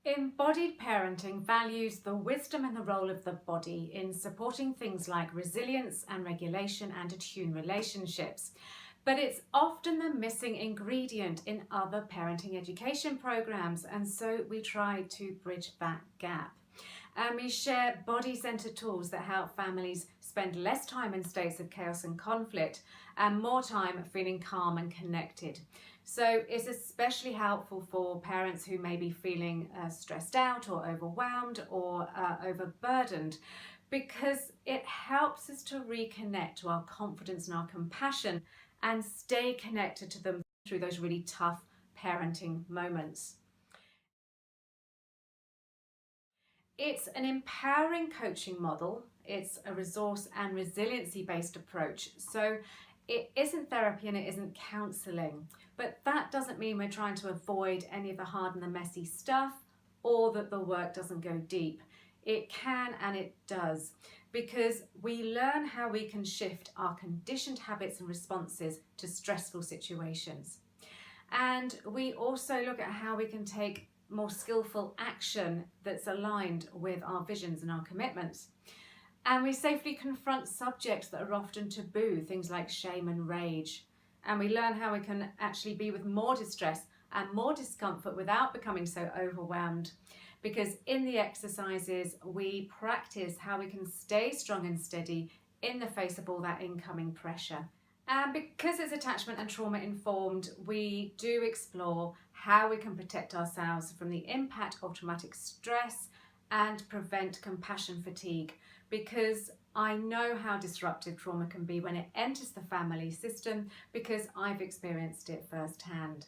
Embodied parenting values the wisdom and the role of the body in supporting things like resilience and regulation and attuned relationships. But it's often the missing ingredient in other parenting education programs, and so we try to bridge that gap. And we share body-centered tools that help families spend less time in states of chaos and conflict and more time feeling calm and connected. So it's especially helpful for parents who may be feeling stressed out or overwhelmed or overburdened, because it helps us to reconnect to our confidence and our compassion and stay connected to them through those really tough parenting moments. It's an empowering coaching model. It's a resource and resiliency based approach. So it isn't therapy and it isn't counselling, but that doesn't mean we're trying to avoid any of the hard and the messy stuff or that the work doesn't go deep. It can and it does, because we learn how we can shift our conditioned habits and responses to stressful situations. And we also look at how we can take more skillful action that's aligned with our visions and our commitments. And we safely confront subjects that are often taboo, things like shame and rage. And we learn how we can actually be with more distress and more discomfort without becoming so overwhelmed. Because in the exercises, we practice how we can stay strong and steady in the face of all that incoming pressure. And because it's attachment and trauma informed, we do explore how we can protect ourselves from the impact of traumatic stress and prevent compassion fatigue, because I know how disruptive trauma can be when it enters the family system, because I've experienced it firsthand.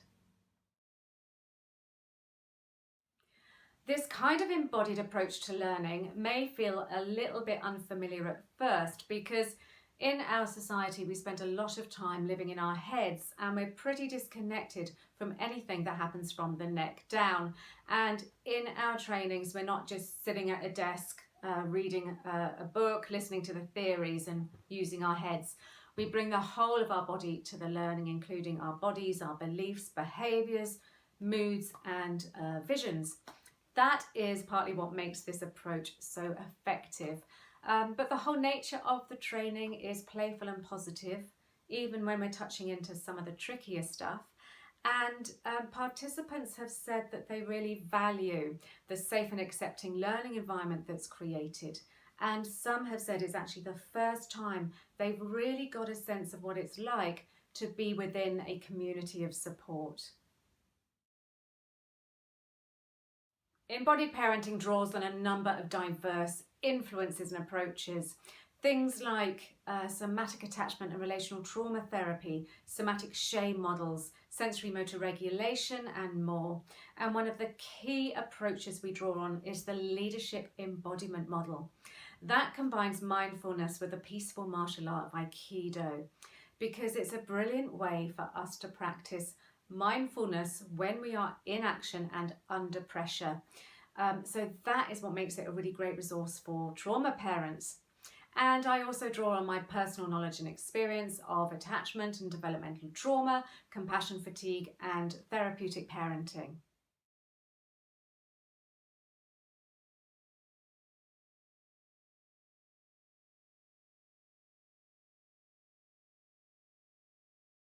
This kind of embodied approach to learning may feel a little bit unfamiliar at first, because in our society we spend a lot of time living in our heads and we're pretty disconnected from anything that happens from the neck down. And in our trainings, we're not just sitting at a desk reading a book, listening to the theories and using our heads. We bring the whole of our body to the learning, including our bodies, our beliefs, behaviours, moods and visions. That is partly what makes this approach so effective. But the whole nature of the training is playful and positive, even when we're touching into some of the trickier stuff. And participants have said that they really value the safe and accepting learning environment that's created. And some have said it's actually the first time they've really got a sense of what it's like to be within a community of support. Embodied parenting draws on a number of diverse influences and approaches. Things like somatic attachment and relational trauma therapy, somatic shame models, sensory motor regulation and more. And one of the key approaches we draw on is the leadership embodiment model. That combines mindfulness with the peaceful martial art of Aikido, because it's a brilliant way for us to practice mindfulness when we are in action and under pressure. So that is what makes it a really great resource for trauma parents. And I also draw on my personal knowledge and experience of attachment and developmental trauma, compassion fatigue, and therapeutic parenting.